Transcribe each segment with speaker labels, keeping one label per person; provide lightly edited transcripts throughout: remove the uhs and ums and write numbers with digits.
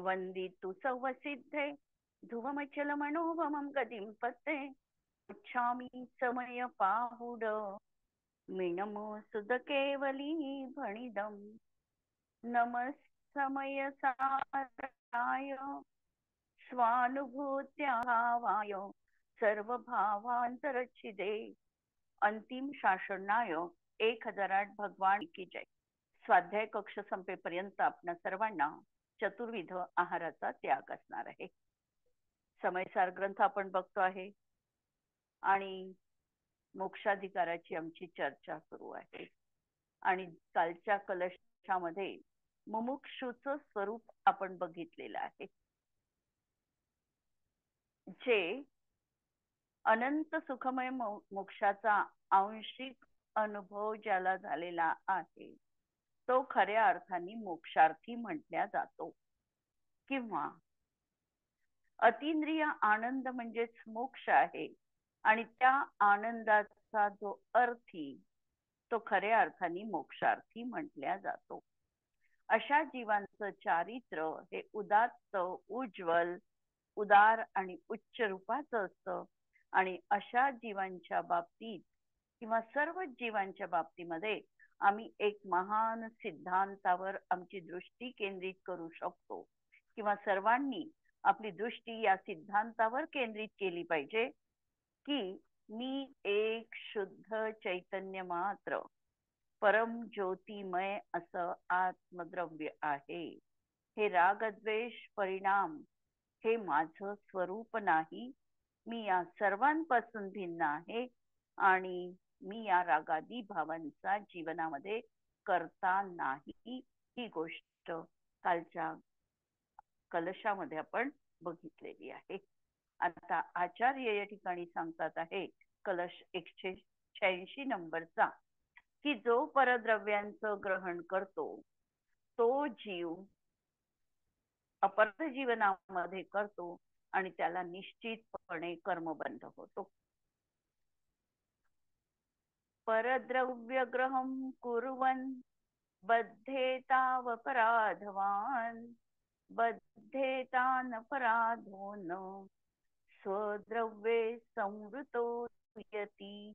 Speaker 1: वंदितु सौवसिद्धे ध्रुवमचल मनोभमं गतिं पत्ते उच्छामि समय पाहुड मिनमो सुद केवली भणिदम नमः समय साराय स्वानुभूत्याभावाय सर्वभावांतरच्छिदे अंतिम शासनाय 1008 भगवान की जय। स्वाध्याय कक्ष संपेपर्यंत आपणा सर्वांना चतुर्विध आहाराचा त्याग असणार आहे। समयसार ग्रंथ आपण बघतो आहे आणि मोक्षाधिकाराची आमची चर्चा सुरू आहे आणि कालच्या कलशामध्ये मुमुक्षुचं स्वरूप आपण बघितलेलं आहे, जे अनंत सुखमय मोक्षाचा आंशिक अनुभव ज्याला झालेला आहे तो खऱ्या अर्थाने मोक्षार्थी म्हटल्या जातो, किंवा अतींद्रिय आनंद म्हणजेच मोक्ष आहे आणि त्या आनंदाचा जो अर्थी तो खऱ्या अर्थाने मोक्षार्थी म्हटल्या जातो। अशा जीवांचं चारित्र्य हे उदात्त, उज्ज्वल, उदार आणि उच्च रूपाचं असतं आणि अशा जीवांच्या बाबतीत किंवा सर्व जीवांच्या बाबतीमध्ये आम्ही एक महान सिद्धांतावर आमची दृष्टी केंद्रित करू शकतो, किंवा सर्वांनी आपली दृष्टी या सिद्धांतावर केंद्रित केली पाहिजे की मी एक शुद्ध चैतन्य मात्र परम ज्योतिमय असं आत्मद्रव्य आहे। हे रागद्वेष परिणाम हे माझं स्वरूप नाही, मी या सर्वांपासून भिन्न आहे आणि मी या रागादी भावांचा जीवनामध्ये करता नाही। ही गोष्ट कालच्या कलशामध्ये आपण बघितलेली आहे। आता आचार्य या ठिकाणी सांगतात आहे कलश 186 नंबरचा की जो परद्रव्यांचं ग्रहण करतो तो जीव अपराध जीवनामध्ये करतो आणि त्याला निश्चितपणे कर्मबंध होतो। परद्रव्य ग्रहं कुर्वन् बद्धेतावपराधवान् बद्धेतानपराधो न स्वद्रव्ये संवृतो यती।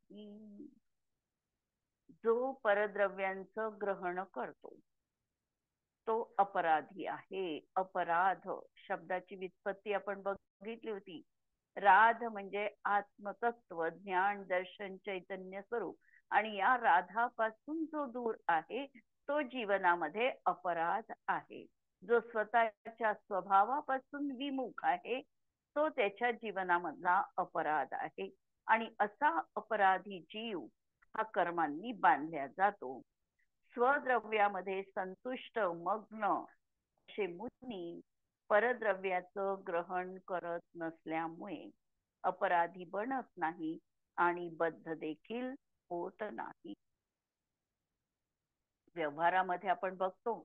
Speaker 1: जो परद्रव्यांचं ग्रहण करतो तो अपराधी आहे। अपराध शब्दाची व्युत्पत्ती आपण बघितली होती। राध म्हणजे आत्मतत्व, ज्ञान, दर्शन, चैतन्य स्वरूप, आणि या राधापासून जो दूर आहे तो जीवनामध्ये अपराध आहे। जो स्वतःच्या स्वभावापासून विमुख आहे तो त्याच्या जीवनामधला अपराध आहे आणि असा अपराधी जीव हा कर्मांनी बांधल्या जातो। स्वद्रव्यामध्ये संतुष्ट मग्न असे मुनी परद्रव्याचं ग्रहण करत नसल्यामुळे अपराधी बनत नाही आणि बद्ध देखील होत नाही। व्यवहारामध्ये आपण बघतो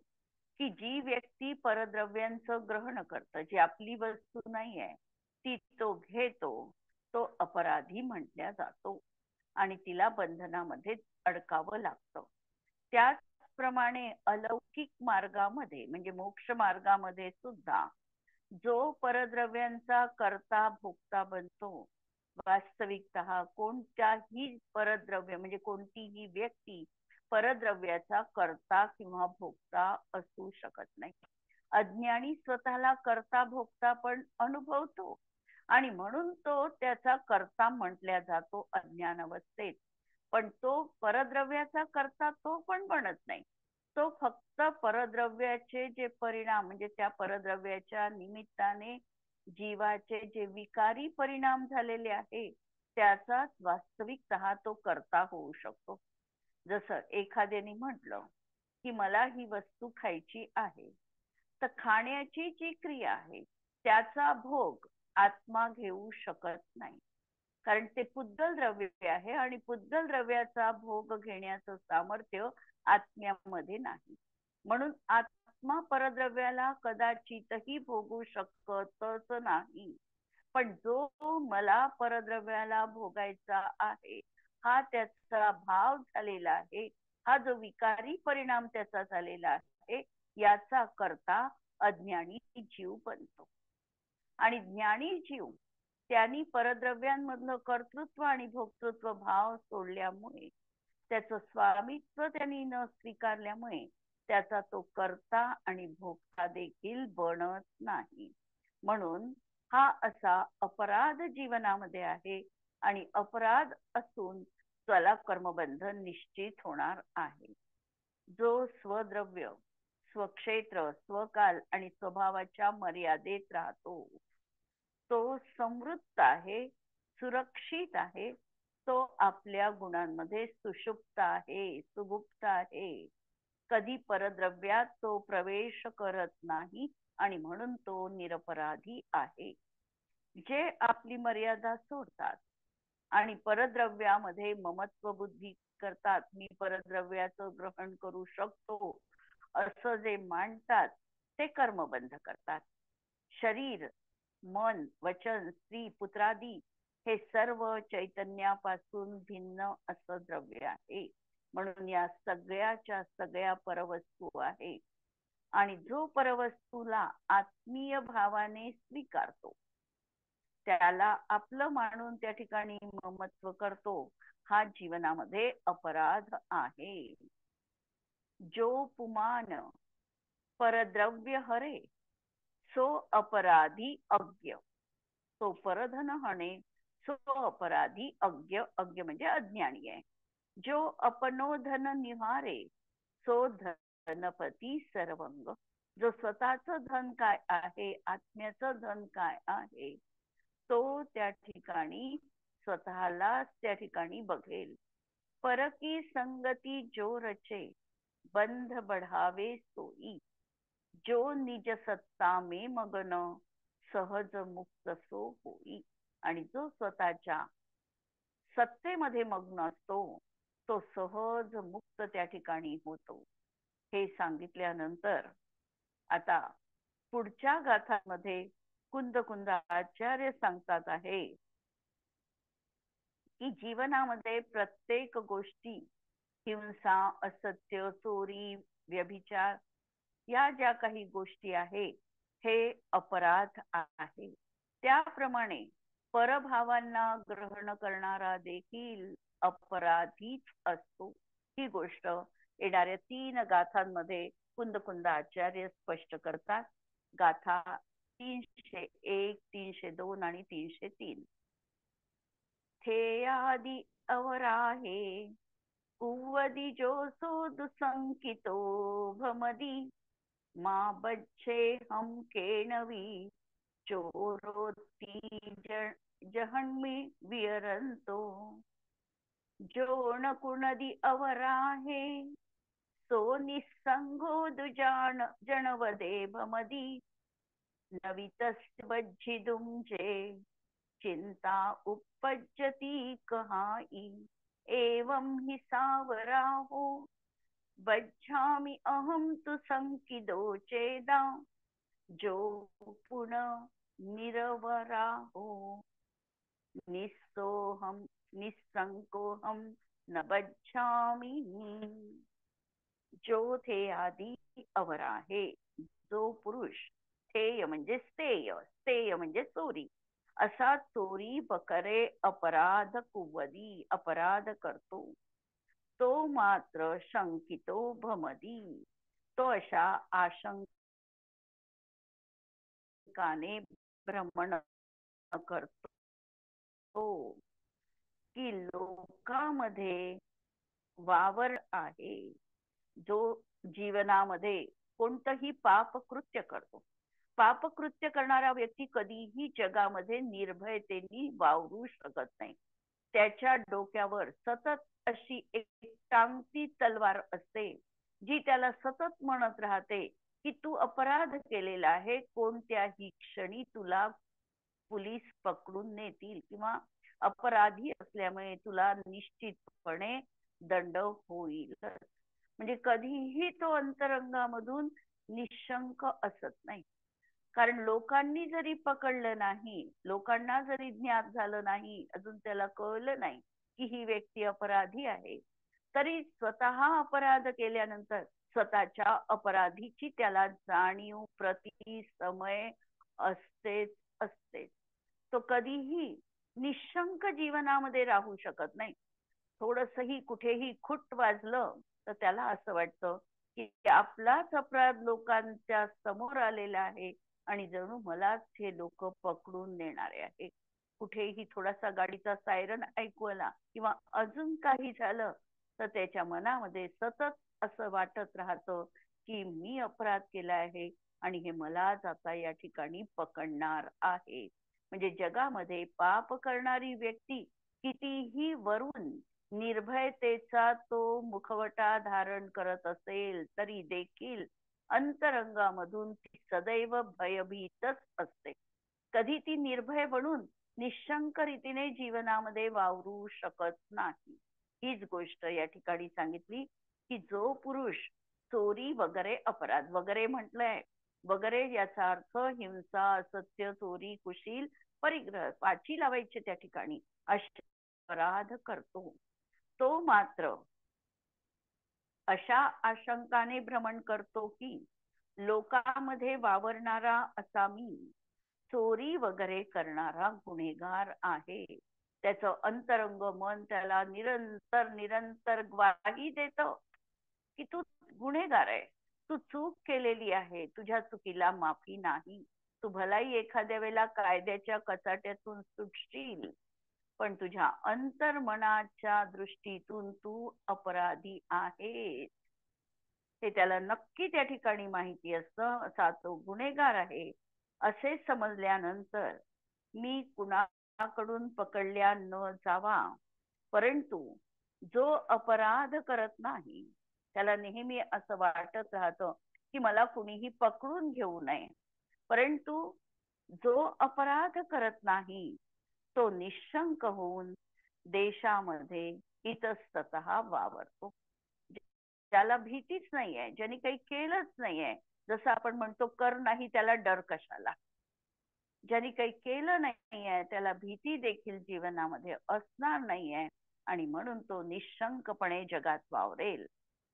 Speaker 1: की जी व्यक्ती परद्रव्यांचं ग्रहण करतं, जी आपली वस्तू नाही आहे ती तो घेतो, तो अपराधी म्हटल्या जातो आणि तिला बंधनामध्ये अडकावं लागतं। त्याचप्रमाणे अलौकिक मार्गामध्ये म्हणजे मोक्ष मार्गामध्ये सुद्धा जो परद्रव्यांचा करता भोगता बनतो, वास्तविकतः कोणत्याही परद्रव्य म्हणजे कोणतीही व्यक्ती परद्रव्याचा करता किंवा भोगता असू शकत नाही। अज्ञानी स्वतःला करता भोगता पण अनुभवतो आणि म्हणून तो त्याचा करता म्हटल्या जातो अज्ञान अवस्थेत, पण तो परद्रव्याचा करता तो पण बनत नाही। तो फक्त परद्रव्याचे जे परिणाम म्हणजे त्या परद्रव्याच्या निमित्ताने जीवाचे जे विकारी परिणाम झालेले आहे त्याचाच वास्तविकतः तो करता होऊ शकतो। जसं एखाद्याने म्हटलं की मला ही वस्तू खायची आहे, तर खाण्याची जी क्रिया आहे त्याचा भोग आत्मा घेऊ शकत नाही, कारण ते पुद्गल द्रव्य आहे आणि पुद्गल द्रव्याचा भोग घेण्याचं सामर्थ्य आत्म्यामध्ये नाही। म्हणून आत्मा परद्रव्याला कदाचितही भोगू शकतच नाही, पण जो मला परद्रव्याला भोगायचा आहे हा त्याचा भाव झालेला आहे, हा जो विकारी परिणाम त्याचा झालेला आहे याचा करता अज्ञानी जीव बनतो. आणि ज्ञानी जीव त्यांनी परद्रव्यांमधलं कर्तृत्व आणि भोक्तृत्व भाव सोडल्यामुळे, त्याचं स्वामित्व त्यांनी न स्वीकारल्यामुळे, त्याचा तो कर्ता आणि भोक्ता देखील बनत नाही. म्हणून हा असा अपराध जीवनामध्ये आहे आणि अपराध असून त्याला कर्मबंधन निश्चित होणार आहे. जो स्वद्रव्य, स्वक्षेत्र, स्वकाल आणि स्वभावाच्या मर्यादेत राहतो, तो समृद्ध आहे, सुरक्षित आहे, तो आपल्या गुणांमध्ये सुषुप्त आहे, सुगुप्त आहे. कधी परद्रव्यात तो प्रवेश करत नाही आणि म्हणून तो निरपराधी आहे. जे आपली मर्यादा सोडतात आणि परद्रव्यामध्ये ममत्व बुद्धी करतात, मी परद्रव्याचं ग्रहण करू शकतो असं जे मांडतात, ते कर्मबंध करतात. शरीर, मन, वचन, स्त्री, पुत्रादी हे सर्व चैतन्यापासून भिन्न असं द्रव्य आहे. म्हणून या सगळ्याच्या सगळ्या परवस्तू आहे. आणि जो परवस्तूला आत्मीय भावाने स्वीकारतो, त्याला आपलं मानून त्या ठिकाणी ममत्व करतो, हा जीवनामध्ये अपराध आहे. जो पुमान परद्रव्य हरे, सो अपराधी अज्ञ. तो परधन हणे, सो अपराधी अज्ञ. अज्ञ म्हणजे अज्ञानी आहे. जो अपनो धन निहारे, सो धनपती सर्वंग. जो स्वतःच धन काय आहे, आत्म्याचं धन काय आहे, तो त्या ठिकाणी स्वतःलाच त्या ठिकाणी बघेल. परकी संगती जो रचे, बंध बढ़ावे सोई. जो निज सत्ता में मगन, सहज मुक्त सो होई. आणि जो स्वतःच्या सत्तेमध्ये मग्न असतो, तो सहज मुक्त त्या ठिकाणी होतो. हे सांगितल्यानंतर आता पुढच्या गाथांमध्ये कुंद आचार्य सांगतात आहे की जीवनामध्ये प्रत्येक गोष्टी, हिंसा, असत्य, चोरी, व्यभिचार, या ज्या काही गोष्टी आहे, हे अपराध आहे. त्याप्रमाणे परभावांना ग्रहण करणारा देखील अपराधीच असतो. ही गोष्ट येणाऱ्या 3 गाथांमध्ये कुंद आचार्य स्पष्ट करतात. गाथा 301, 302 आणि 303. ध्येयादि अवराहे, कुवदी जो सोदु संकितो भमदी. मा बच्छे हम केणवी, चोरोती जहन्मी वियरंतो. जो न कुणदी अवराहे, सो निसंगो दुजान जनवदे भमदी. नवितस्य बज्झिदुं जे, चिंता उपज्जती कहाई. एवं हि सावराहो, बज्झामि अहं तु संकिदो चेदा. जो पुन निरवराहो, निस्सोहम निसंकोहम न बज्झामि. जो थे आदि अवराहे, जो पुरुष, स्थेय म्हणजे स्थेय, स्थेय म्हणजे चोरी, असा चोरी बकरे अपराध कुवदी अपराध करतो, तो मात्र शंकितो भमदी, तो अशा आशंकाने भ्रमण करतो की लोकांमध्ये वावर आहे. जो जीवनामध्ये कोणतंही पापकृत्य करतो, पापकृत्य करणारा व्यक्ती कधीही जगामध्ये निर्भयतेने वावरू शकत नाही. त्याच्या डोक्यावर सतत अशी एक टांगती तलवार असते, जी त्याला सतत म्हणत राहते की तू अपराध केलेला आहे, कोणत्याही क्षणी तुला पोलीस पकडून नेतील किंवा अपराधी असल्यामुळे तुला निश्चितपणे दंड होईल. म्हणजे कधीही तो अंतरंगामधून निशंक असत नाही. कारण लोकांनी जरी पकडलं नाही, लोकांना जरी ज्ञात झालं नाही, अजून त्याला कळलं नाही की ही व्यक्ती अपराधी आहे, तरी स्वतः अपराध केल्यानंतर स्वतःच्या अपराधीची त्याला जाणीव प्रति समय असतेच असते. तो कधीही निशंक जीवनामध्ये राहू शकत नाही. थोडसही कुठेही खुट वाजलं तर त्याला असं वाटतं की आपलाच अपराध लोकांच्या समोर आलेला आहे आणि जणू मलाच हे लोक पकडून नेणारे आहे. कुठेही थोडासा गाडीचा सायरन ऐकू आला किंवा अजून काही झालं तर त्याच्या मनामध्ये सतत असं वाटत राहतं की मी अपराध केला आहे आणि हे मलाच आता या ठिकाणी पकडणार आहे. म्हणजे जगामध्ये पाप करणारी व्यक्ती कितीही वरून निर्भयतेचा तो मुखवटा धारण करत असेल तरी देखील अंतरंगामधून ती सदैव भयभीतच असते. कधी ती निर्भय बनून निशंक रीतीने जीवनामध्ये वावरू शकत नाही. हीच गोष्ट या ठिकाणी सांगितली की जो पुरुष चोरी वगैरे अपराध वगैरे म्हटलंय, वगैरे याचा अर्थ हिंसा, असत्य, चोरी, कुशील, परिग्रह पाची लावायचे त्या ठिकाणी असे अपराध करतो, तो मात्र अशा आशंकाने भ्रमण करतो की लोकांमध्ये वावरणारा असा मी चोरी वगैरे करणारा गुन्हेगार आहे. त्याचं अंतरंग मन त्याला निरंतर निरंतर ग्वाही देत की तू गुन्हेगार आहे, तू चूक केलेली आहे, तुझ्या चुकीला माफी नाही. तू भलाई एखाद्या वेळेला कायद्याच्या कचाट्यातून सुटशील पण तुझ्या अंतर्मनाच्या दृष्टीतून तू अपराधी आहेस हे त्याला नक्की त्या ठिकाणी माहिती असतं. असा तो गुन्हेगार आहे असे समजल्यानंतर मी कुणाकडून पकडल्या न जावा, परंतु जो अपराध करत नाही त्याला नेहमी असं वाटत राहतं की मला कुणीही पकडून घेऊ नये. परंतु जो अपराध करत नाही तो निशंक होऊन देशामध्ये इतस्ततः वावरतो. त्याला भीतीच नाहीये, ज्यांनी काही केलंच नाहीये. जसं आपण म्हणतो कर नाही त्याला डर कशाला. ज्यांनी काही केलं नाहीये त्याला भीती देखील जीवनामध्ये असणार नाहीये आणि म्हणून तो निशंकपणे जगात वावरेल.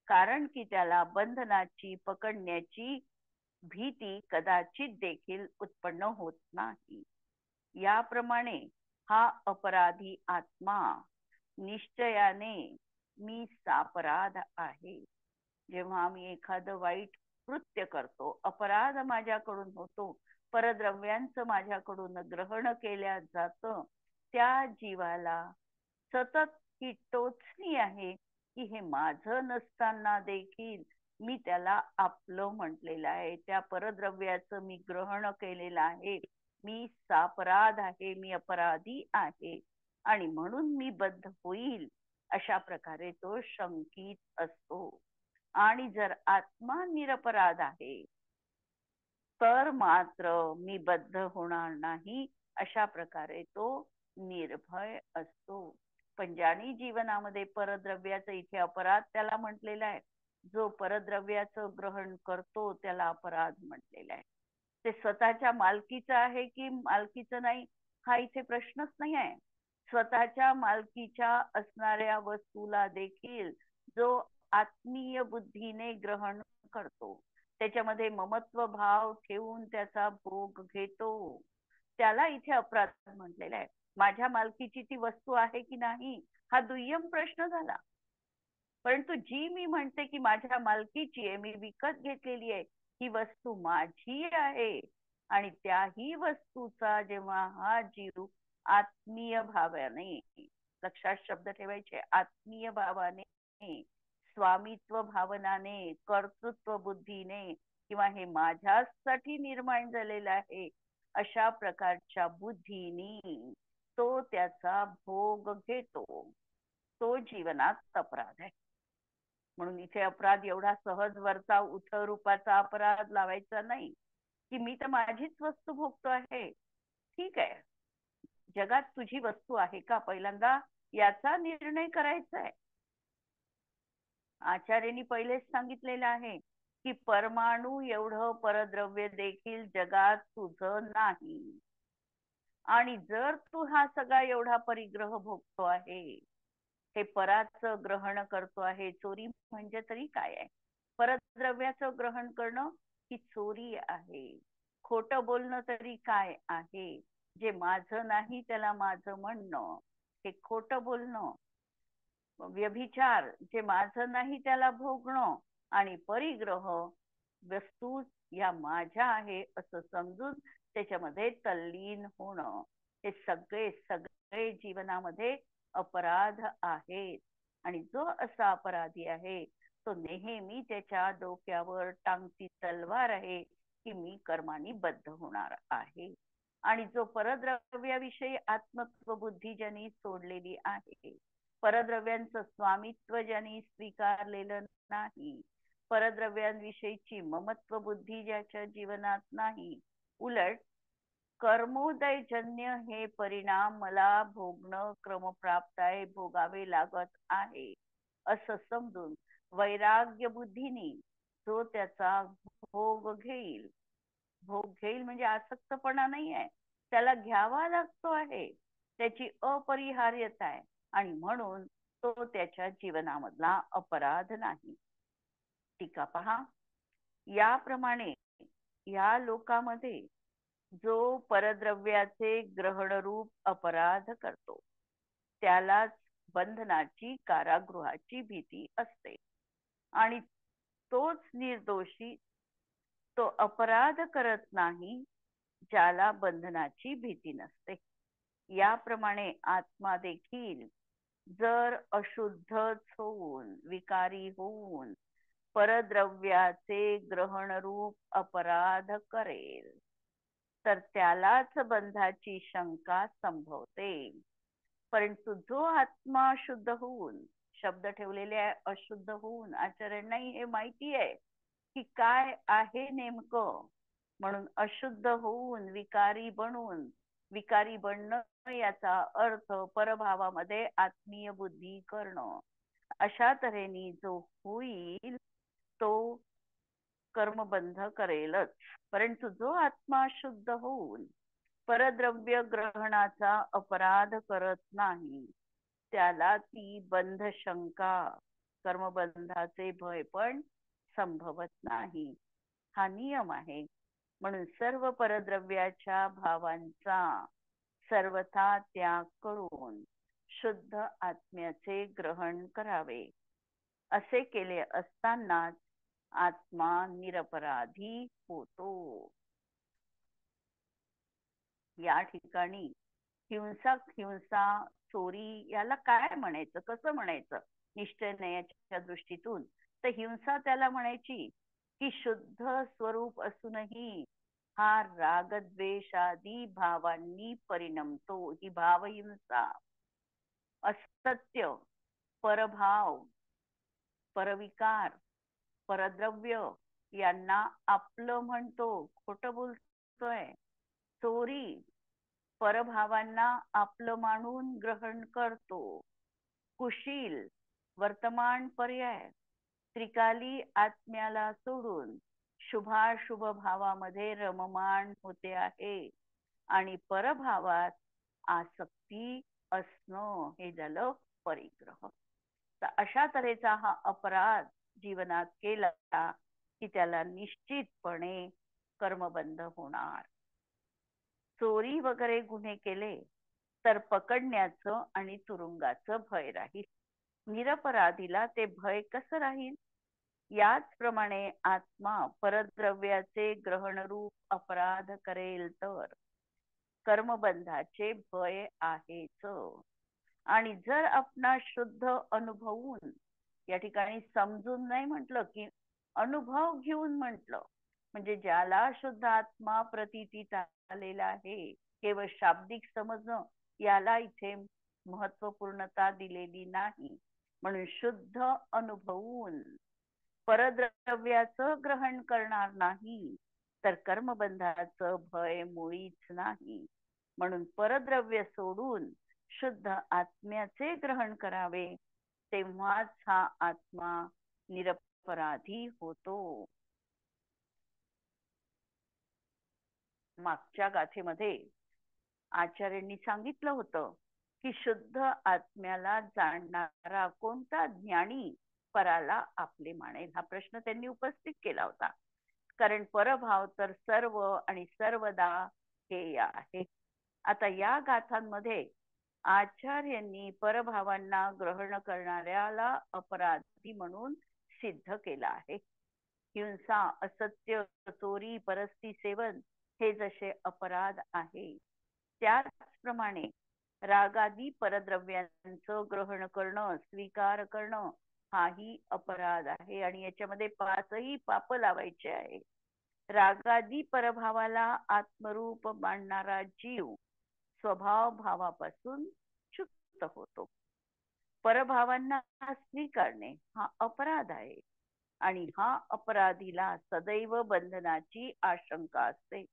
Speaker 1: कारण की त्याला बंधनाची पकडण्याची भीती कदाचित देखील उत्पन्न होत नाही. याप्रमाणे हा अपराधी आत्मा निश्चयाने मी सापराध आहे. जेव्हा आम्ही एखादं वाईट कृत्य करतो, अपराध माझ्याकडून होतो, परद्रव्यांचं माझ्याकडून ग्रहण केल्या जातं, त्या जीवाला सतत ही टोचणी आहे की हे माझं नसताना देखील मी त्याला आपलं म्हटलेलं आहे, त्या परद्रव्याचं मी ग्रहण केलेलं आहे. मी सापराध आहे, मी अपराधी आहे आणि म्हणून मी बद्ध होईल अशा प्रकारे तो शंकित असतो. आणि जर आत्मा निरपराध आहे तर मात्र मी बद्ध होणार नाही अशा प्रकारे तो निर्भय असतो. पण ज्याने जीवनामध्ये परद्रव्याचं इथे अपराध त्याला म्हटलेला आहे, जो परद्रव्याचं ग्रहण करतो त्याला अपराध म्हटलेला आहे. ते स्वतःच्या मालकीचं आहे की मालकीचं नाही हा इथे प्रश्नच नाही आहे. स्वतःच्या मालकीच्या असणाऱ्या वस्तूला देखील जो आत्मीय बुद्धीने ग्रहण करतो, त्याच्यामध्ये ममत्व भाव ठेवून त्याचा भोग घेतो, त्याला इथे अपराध म्हटलेला आहे. माझ्या मालकीची ती वस्तू आहे की नाही हा दुय्यम प्रश्न झाला. परंतु जी मी म्हणते की माझ्या मालकीची आहे, मी विकत घेतलेली आहे, ही वस्तू माझी आहे आणि त्याही वस्तूचा जेव्हा हा जीव आत्मीय भावाने, लक्षात शब्द ठेवायचे, आत्मीय भावाने, स्वामित्व भावनाने, कर्तृत्व बुद्धीने किंवा हे माझ्यासाठी निर्माण झालेलं आहे अशा प्रकारच्या बुद्धीने तो त्याचा भोग घेतो, तो जीवनात अपराध आहे. म्हणून इथे अपराध एवढा सहज वरचा उथ रूपाचा अपराध लावायचा नाही की मी तर माझीच वस्तू भोगतो आहे. ठीक आहे, जगात तुझी वस्तू आहे का पहिल्यांदा याचा निर्णय करायचा आहे. आचार्यांनी पहिलेच सांगितलेलं आहे की परमाणू एवढं परद्रव्य देखील जगात तुझं नाही आणि जर तू हा सगळा एवढा परिग्रह भोगतो आहे, हे पराचं ग्रहण करतो आहे, चोरी म्हणजे तरी काय आहे, परद्रव्याचं ग्रहण करणं ही चोरी आहे. खोटं बोलणं तरी काय आहे? जे माझं नाही त्याला माझं म्हणणं हे खोटं बोलणं. व्यभिचार जे माझं नाही त्याला भोगणं आणि परिग्रह वस्तू या माझ्या आहे असं समजून त्याच्यामध्ये तल्लीन होणं, हे सगळे सगळे जीवनामध्ये अपराध आहेत. आणि जो असा अपराधी आहे तो नेहमी त्याच्या डोक्यावर टांगती तलवार आहे की मी कर्मानी बद्ध होणार आहे. आणि जो परद्रव्याविषयी आत्मत्व बुद्धी ज्यांनी सोडलेली आहे, परद्रव्यांचं स्वामित्व ज्यांनी स्वीकारलेलं नाही, परद्रव्यांविषयीची ममत्व बुद्धी ज्याच्या जीवनात नाही, उलट कर्मोदयजन्य हे परिणाम मला भोगणं क्रमप्राप्त आहे, भोगावे लागत आहे असं समजून वैराग्य बुद्धीने जो त्याचा भोग घेईल, भोग घेईल म्हणजे आसक्तपणा नाही आहे, त्याला घ्यावा लागतो आहे, त्याची अपरिहार्यता आहे आणि म्हणून तो त्याच्या जीवनामधला अपराध नाही. टीका पहा. याप्रमाणे या लोकामध्ये जो परद्रव्याचे ग्रहणरूप अपराध करतो त्यालाच बंधनाची कारागृहाची भीती असते आणि तोच निर्दोषी तो अपराध करत नाही ज्याला बंधनाची भीती नसते. याप्रमाणे आत्मा देखील जर अशुद्धच होऊन विकारी होऊन परद्रव्याचे ग्रहणरूप अपराध करेल तर त्यालाच बंधाची शंका संभवते. परंतु जो आत्मा शुद्ध होऊन, शब्द ठेवलेले आहे अशुद्ध होऊन, आचरण नाही हे माहिती आहे की काय आहे नेमकं, म्हणून अशुद्ध होऊन विकारी बनून, विकारी बनणं याचा अर्थ परभावामध्ये आत्मीय बुद्धी करणं, अशा तऱ्हेने जो होईल तो कर्मबंध करेलच. परंतु जो आत्मा शुद्ध होऊन परद्रव्य ग्रहणाचा अपराध करत नाही त्याला ती बंध शंका, कर्मबंधाचे भय पण संभवत नाही. हा नियम आहे. म्हणून सर्व परद्रव्याच्या भावांचा सर्वथा त्याग करून शुद्ध आत्म्याचे ग्रहण करावे. असे केले असतानाच आत्मा निरपराधी होतो. या ठिकाणी हिंसा, चोरी याला काय म्हणायचं, कसं म्हणायचं निश्चय न्यायाच्या दृष्टीतून? तर हिंसा त्याला म्हणायची की शुद्ध स्वरूप असूनही हा रागद्वेषादी भावांनी परिणमतो, ही भावहिंसा. असत्य, परभाव, परविकार, परद्रव्य यांना आपलं म्हणतो, खोटं बोलतोय. चोरी, परभावांना आपलं मानून ग्रहण करतो. कुशील, वर्तमान पर्याय, त्रिकाली आत्म्याला सोडून शुभाशुभ भावामध्ये रममाण होते आहे आणि परभावात आसक्ती असणं हे झालं परिग्रह. तर अशा तऱ्हेचा हा अपराध जीवनात केला की त्याला निश्चितपणे कर्मबंध होणार. चोरी वगैरे गुन्हे केले तर पकडण्याचं आणि तुरुंगाचं भय राहील. निरपराधीला ते भय कसं राहील? याचप्रमाणे आत्मा परद्रव्याचे ग्रहणरूप अपराध करेल तर कर्मबंधाचे भय आहेच. आणि जर आपणा शुद्ध अनुभवून, या ठिकाणी समजून नाही म्हटलं की अनुभव घेऊन म्हटलं, म्हणजे ज्याला शुद्ध आत्मा प्रतीतीत आलेला आहे, केवळ शाब्दिक समजणं याला इथे महत्वपूर्णता दिलेली नाही. म्हणून शुद्ध अनुभवून परद्रव्याचं ग्रहण करणार नाही तर कर्मबंधाचं भय मुळीच नाही. म्हणून परद्रव्य सोडून शुद्ध आत्म्याचे ग्रहण करावे, तेव्हाच हा आत्मा निरपराधी होतो. मागच्या गाथेमध्ये आचार्यांनी सांगितलं होतं की शुद्ध आत्म्याला जाणणारा कोणता ज्ञानी पराला आपले मानेल? हा प्रश्न त्यांनी उपस्थित केला होता. कारण परभाव तर सर्व आणि सर्वदा हेय आहे. आता या गाथांमध्ये आचार्यांनी परभावांना ग्रहण करणाऱ्याला अपराधी म्हणून सिद्ध केला आहे. हिंसा, असत्य, चोरी, परस्ती सेवन हे जसे अपराध आहे, त्याचप्रमाणे रागादी परद्रव्यांचं ग्रहण करणं, स्वीकार करणं हाही अपराध आहे. आणि याच्यामध्ये 5ही पाप लावायचे आहे. रागादी परभावाला आत्मरूप मानणारा जीव स्वभाव भावापासून शुद्ध होतो. परभावांना स्वीकारणे हा अपराध आहे आणि हा अपराधीला सदैव बंधनाची आशंका असते.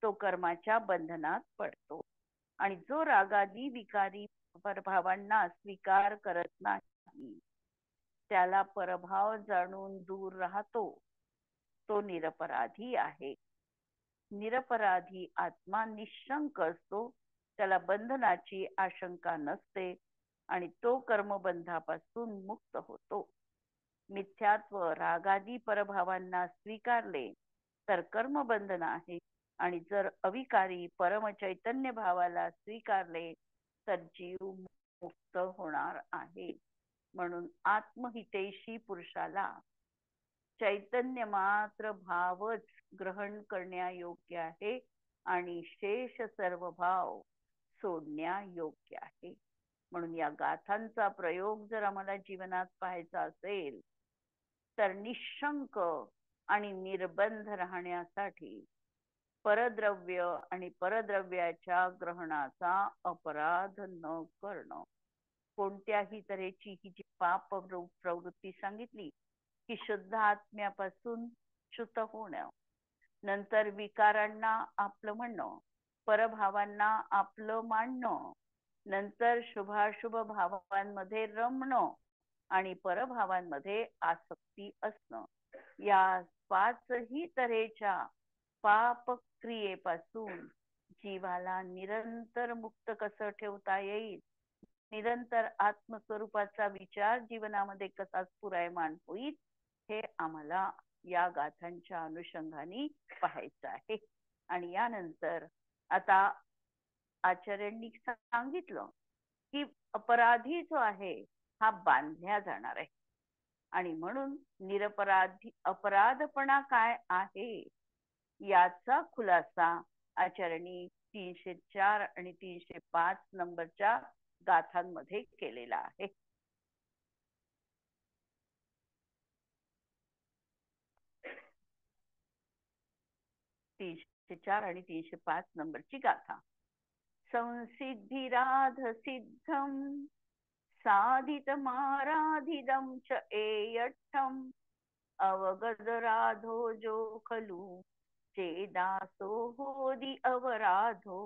Speaker 1: तो कर्माच्या बंधनात पडतो. आणि जो रागादी विकारी परभावांना स्वीकार करत नाही, त्याला परभाव जाणून दूर राहतो, तो निरपराधी आहे. निरपराधी आत्मा निशंक असतो, त्याला बंधनाची आशंका नसते आणि तो कर्मबंधापासून मुक्त होतो. मिथ्यात्व रागादी परभावांना स्वीकारले तर कर्मबंधन आहे, आणि जर अविकारी परमचैतन्य भावाला स्वीकारले तर जीव मुक्त होणार आहे. म्हणून आत्महितैषी पुरुषाला चैतन्य मात्र भावच ग्रहण करण्यायोग्य आहे आणि शेष सर्व भाव सोडण्यायोग्य आहे. म्हणून या गाथांचा प्रयोग जर आम्हाला जीवनात पाहायचा असेल तर निशंक आणि निर्बंध राहण्यासाठी परद्रव्य आणि परद्रव्याच्या ग्रहणाचा अपराध न करणं, कोणत्याही तऱ्हेची ही जी पाप प्रवृत्ती सांगितली की शुद्ध आत्म्यापासून च्युत होणं, नंतर विकारांना आपलं म्हणणं, परभावांना आपलं मानणं, नंतर शुभाशुभ भावांमध्ये रमणं आणि परभावांमध्ये आसक्ती असणं, या 5ही तऱ्हेच्या पाप क्रियेपासून जीवाला निरंतर मुक्त कसं ठेवता येईल, निरंतर आत्मस्वरूपाचा विचार जीवनामध्ये कसा स्फुरायमान होईल, हे आम्हाला या गाथांच्या अनुषंगाने पाहायचं आहे. आणि यानंतर आता आचार्यांनी सांगितलं की अपराधी जो आहे हा बांधल्या जाणार आहे. आणि म्हणून निरपराधी अपराधपणा काय आहे याचा खुलासा आचार्यांनी 304 आणि 305 नंबरच्या गाथांमध्ये केलेला आहे. 304 आणि 305 नंबरची गाथा. संसिद्धिराध सिद्धम साधितमाराधिदं च एयट्ठम अवगतराधो जो खलु चेदासो होदी अवराधो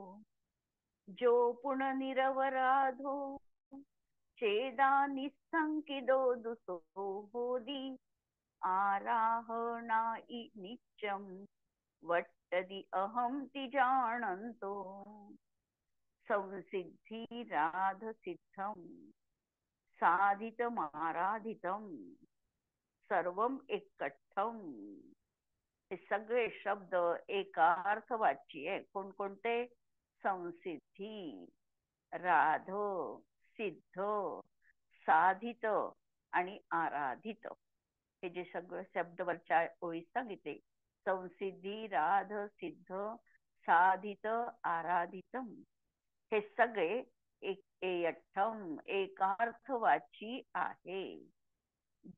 Speaker 1: जो पुननिरवराधो चेदा निस्संकिदो दुसो होदी आराहणाई नित्यम वट्टदि अहम ति जानन्तो संसिद्धिराध सिद्धम साधितमाराधितम सर्वम एकट्ठम. हे सगळे शब्द एकार्थवाची आहे. कोणकोणते? संसिद्धी, राध, सिद्ध, साधित आणि आराधित. हे जे सगळे शब्द वरच्या ओळीत सांगितले, संसिद्धी, राध, सिद्ध, साधित, आराधितम, हे सगळे एयठम एकार्थवाची आहे.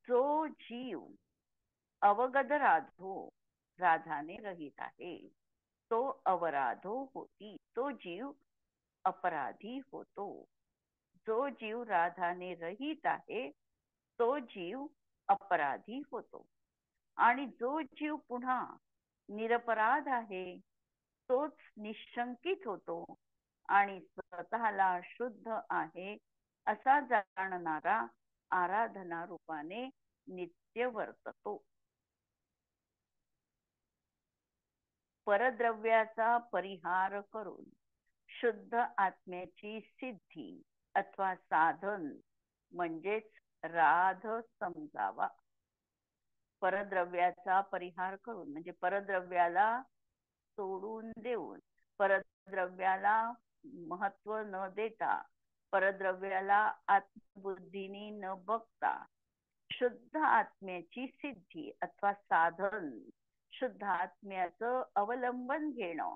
Speaker 1: जो जीव अवगत राधो राधाने रहित आहे, तो अवराधो होती, तो जीव अपराधी होतो. जो जीव राधाने रहित आहे तो जीव अपराधी होतो. आणि जो जीव पुन्हा निरपराध आहे तोच निशंकित होतो आणि स्वतःला शुद्ध आहे असा जाणणारा आराधना रूपाने नित्य वर्ततो. परद्रव्याचा परिहार करून शुद्ध आत्म्याची सिद्धी अथवा साधन म्हणजेच राध समजावा. परद्रव्याचा परिहार करून म्हणजे परद्रव्याला सोडून देऊन, परद्रव्याला महत्व न देता, परद्रव्याला आत्मबुद्धीने न बघता शुद्ध आत्म्याची सिद्धी अथवा साधन, शुद्ध आत्म्याचं अवलंबन घेणं,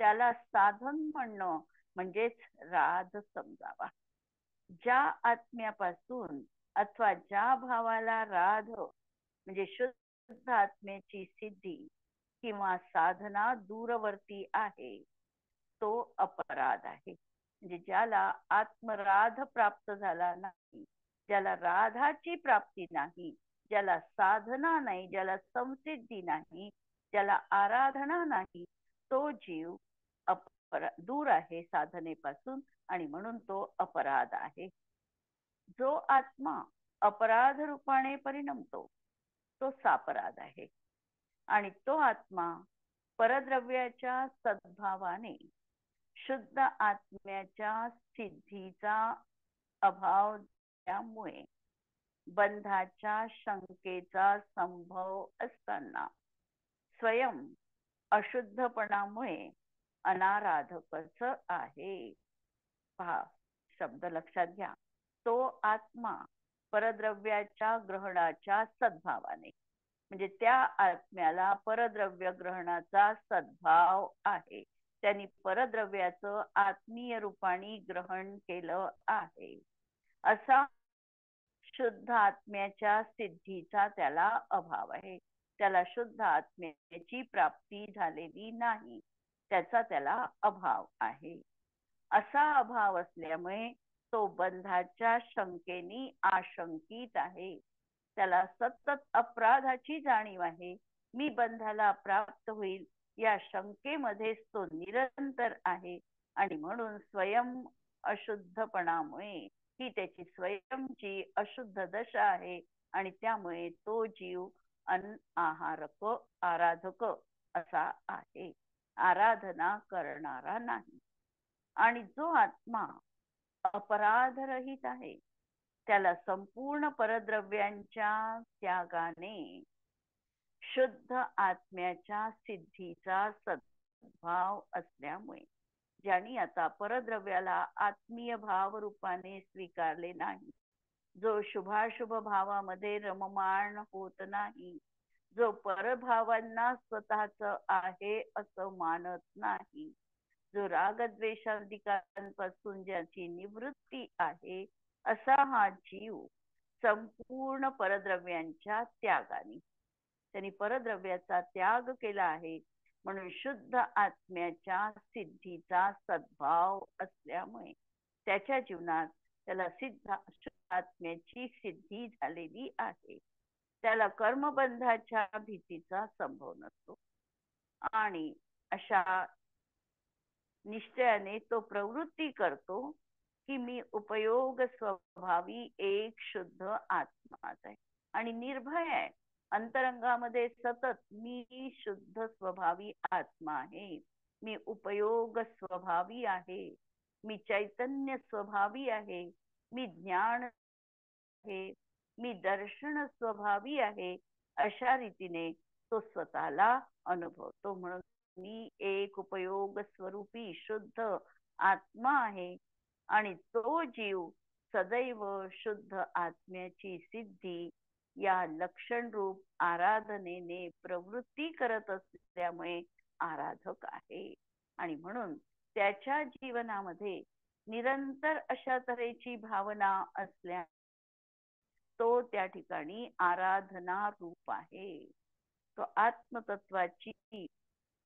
Speaker 1: त्याला साधन म्हणणं म्हणजेच राध समजावा. ज्या आत्म्यापासून अथवा ज्या भावाला राध म्हणजे शुद्ध आत्म्याची सिद्धी किंवा साधना दूरवर्ती आहे, तो अपराध आहे. म्हणजे ज्याला आत्मराध प्राप्त झाला नाही, ज्याला राधाची प्राप्ती नाही, ज्याला साधना नाही, ज्याला संसिद्धी नाही, ज्याला आराधना नाही, तो जीव दूर आहे साधनेपासून आणि म्हणून तो अपराध आहे. जो आत्मा अपराध रूपाने परिणमतो तो सापराध आहे. आणि तो आत्मा परद्रव्याच्या सद्भावाने शुद्ध आत्म्याच्या सिद्धीचा अभाव त्यामुळे बंधाच्या शंकेचा संभव असताना स्वयं अशुद्धपणामुळे अनाराधकच आहे. पहा, शब्द लक्षात घ्या. तो आत्मा परद्रव्याच्या ग्रहणाच्या सद्भावाने म्हणजे त्या आत्म्याला परद्रव्य ग्रहणाचा सद्भाव आहे. त्यांनी परद्रव्याचं आत्मीय रूपाने ग्रहण केलं आहे. असा शुद्ध आत्म्याच्या सिद्धीचा त्याला अभाव आहे. त्याला शुद्ध आत्म्याची प्राप्ती झालेली नाही, त्याचा त्याला अभाव आहे. असा अभाव असल्यामुळे तो बंधाच्या शंकेने आशंकित आहे. त्याला सतत अपराधाची जाणीव आहे. मी बंधाला प्राप्त होईल या शंकेमध्येच तो निरंतर आहे आणि म्हणून स्वयं अशुद्धपणामुळे ही त्याची स्वयंची अशुद्ध दशा आहे आणि त्यामुळे तो जीव अनाहारक आराधक असा आहे, आराधना करणारा नाही. आणि जो आत्मा अपराधरहित आहे त्याला संपूर्ण परद्रव्यांच्या त्यागाने शुद्ध आत्म्याच्या सिद्धीचा सद्भाव असल्यामुळे, ज्यांनी आता परद्रव्याला आत्मीय भाव रूपाने स्वीकारले नाही, जो शुभाशुभ भावामध्ये रममाण होत नाही, जो परभावांना स्वतःच आहे असं मानत नाही, जो रागद्वेषाधिकारांपासून ज्याची निवृत्ती आहे, असा हा जीव संपूर्ण परद्रव्यांच्या त्यागाने, त्यांनी परद्रव्याचा त्याग केला आहे म्हणून शुद्ध आत्म्याच्या सिद्धीचा सद्भाव असल्यामुळे त्याच्या जीवनात त्याला सिद्ध आत्म्याची सिद्धी झालेली आहे. त्याला कर्मबंधाच्या भीतीचा संभव नसतो आणि अशा निश्चयाने तो प्रवृत्ती करतो की मी उपयोग स्वभावी एक शुद्ध आत्माच आहे आणि निर्भय आहे. अंतरंगामध्ये सतत मी शुद्ध स्वभावी आत्मा आहे, मी उपयोग स्वभावी आहे, मी चैतन्य स्वभावी आहे, मी ज्ञान आहे, मी दर्शन स्वभावी आहे, अशा रीतीने तो स्वतःला अनुभवतो. म्हणून मी एक उपयोग स्वरूपी शुद्ध आत्मा आहे आणि तो जीव सदैव शुद्ध आत्म्याची सिद्धी या लक्षण रूप आराधनेने प्रवृत्ती करत असल्यामुळे आराधक आहे. आणि म्हणून त्याच्या जीवनामध्ये निरंतर अशा तऱ्हेची भावना असल्या तो त्या ठिकाणी आराधना रूप आहे. तो आत्मतत्वाची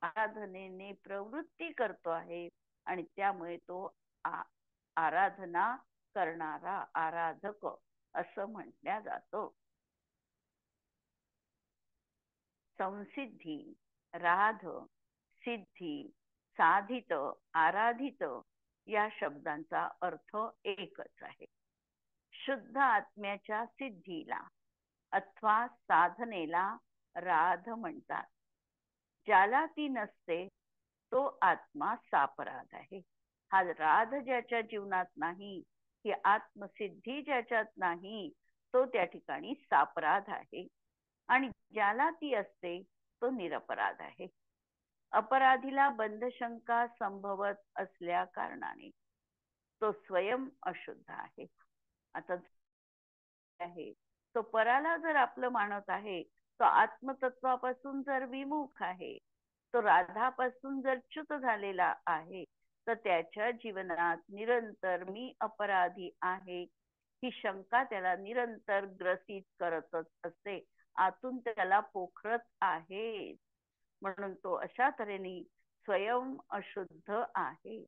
Speaker 1: आराधनेने प्रवृत्ती करतो आहे आणि त्यामुळे तो आराधना करणारा आराधक असं म्हटल्या जातो. संसिद्धी, राध, सिद्धी, साधित, आराधित या शब्दांचा अर्थ एकच आहे. शुद्ध आत्म्याच्या सिद्धीला अथवा साधनेला राध म्हणतात. ज्याला ती नसते तो आत्मा सापराध आहे. हा राध ज्याच्या जीवनात नाही, ही आत्मसिद्धी ज्याच्यात नाही, तो त्या ठिकाणी सापराध आहे, आणि ज्याला ती असते तो निरपराध आहे. अपराधीला बंधशंका संभवत असल्या कारणाने तो स्वयं अशुद्ध आहे. आता आहे तो पराला जर आपलं मानत आहे, तो आत्मतत्वापासून जर विमुख आहे, तो राधापासून जर च्युत झालेला आहे, तर त्याच्या जीवनात निरंतर मी अपराधी आहे ही शंका त्याला निरंतर ग्रसित करतच असते, आतून त्याला पोखरत आहे. म्हणून तो अशा तऱ्हेने स्वयं अशुद्ध आहे,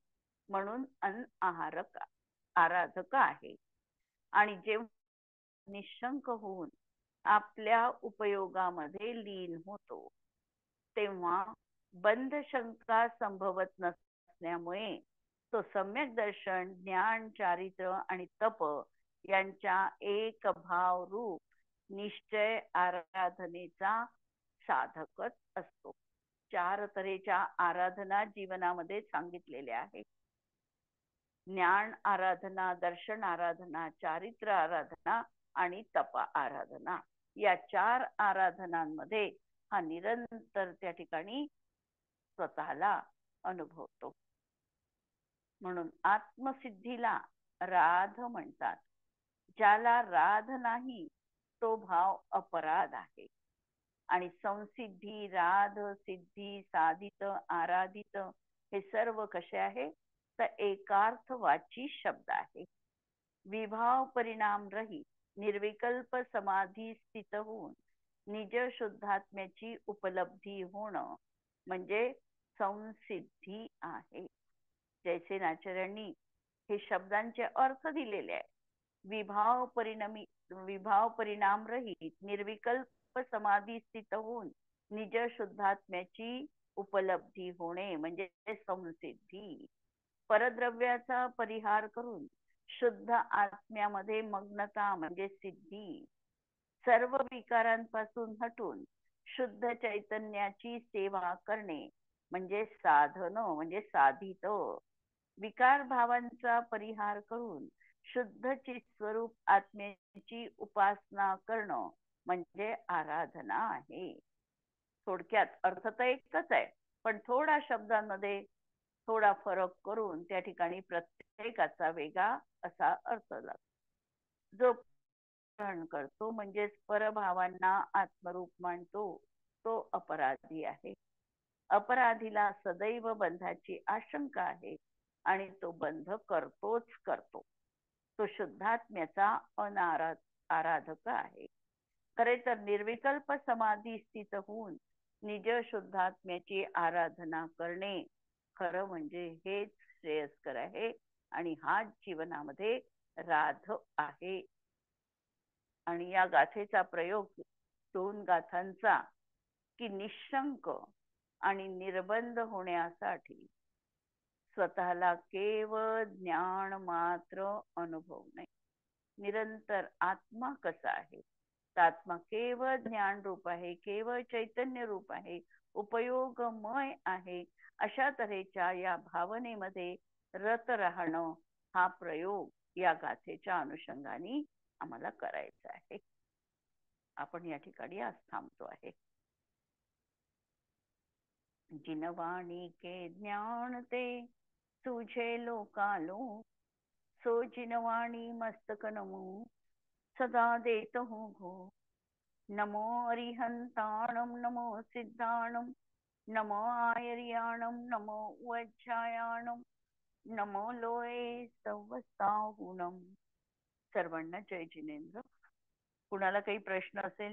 Speaker 1: म्हणून अनआहारक आराधक आहे. आणि जेव्हा निशंक होऊन आपल्या उपयोगामध्ये लीन होतो, तेव्हा बंध शंका संभवत नसल्यामुळे तो सम्यक दर्शन, ज्ञान, चारित्र आणि तप यांच्या एक भाव रूप निश्चय आराधनेचा साधकच असतो. 4 तऱ्हेच्या आराधना जीवनामध्ये सांगितलेल्या आहेत. ज्ञान आराधना, दर्शन आराधना, चारित्र आराधना आणि तप आराधना. या 4 आराधनांमध्ये हा निरंतर त्या ठिकाणी स्वतःला अनुभवतो. म्हणून आत्मसिद्धीला राध म्हणतात. ज्याला राध नाही तो भाव अपराध आहे. आणि संसिद्धी, राध, सिद्धी, साधित, आराधित हे सर्व कसे आहे, तर एकार्थवाची शब्द आहे. विभाव परिणाम रहित निर्विकल्प समाधी स्थित होऊन निज शुद्धात्म्याची उपलब्धी होणं म्हणजे संसिद्धी आहे. जयसेनाचार्यांनी हे शब्दांचे अर्थ दिलेले आहे. विभाव परिणाम रहित निर्विकल्प समाधी स्थित होऊन निज शुद्धात्म्याची उपलब्धी होणे म्हणजे संसिद्धी. परद्रव्याचा परिहार करून शुद्ध आत्म्यामध्ये मग्नता म्हणजे सिद्धी. सर्व विकारांपासून हटून शुद्ध चैतन्याची सेवा करणे म्हणजे साधन म्हणजे साधित. विकार भावांचा परिहार करून शुद्ध चित स्वरूप आत्म्याची उपासना करणं म्हणजे आराधना आहे. थोडक्यात अर्थ तर एकच आहे, पण थोडा शब्दांमध्ये थोडा फरक करून त्या ठिकाणी प्रत्येकाचा वेगळा असा अर्थ लागतो. जो ग्रहण करतो म्हणजेच परभावांना आत्मरूप मानतो तो अपराधी आहे. अपराधीला सदैव बंधाची आशंका आहे आणि तो बंध करतोच करतो. तो शुद्धात्म्याचा आराधक आहे. खरे तर निर्विकल्प समाधी स्थित होऊन निज शुद्धात्म्याची आराधना करणे खरं म्हणजे हेच श्रेयस्कर आहे, आणि हाच जीवनामध्ये राध आहे. आणि या गाथेचा प्रयोग 2 गाथांचा की निशंक आणि निर्बंध होण्यासाठी स्वतःला केवळ ज्ञान मात्र अनुभवणे. निरंतर आत्मा कसा आहे, तर आत्मा केवळ ज्ञान रूप आहे, केवळ चैतन्य रूप आहे, उपयोगमय आहे. अशा तऱ्हेच्या या भावनेमध्ये रत राहणं हा प्रयोग या गाथेच्या अनुषंगाने आम्हाला करायचा आहे. आपण या ठिकाणी आज थांबतो आहे. जिनवाणी के ज्ञान ते तुझे लोकालो, सो जिनवाणी मस्तक नमो सदा देत हूँ घो. नमो अरिहंताणम, नमो सिद्धाणम, नमो आयर्याणम, नमो वज्रायाणम, नमो लोये सवस्ताहुणम. सर्वांना जय जिनेंद्र. कुणाला काही प्रश्न असेल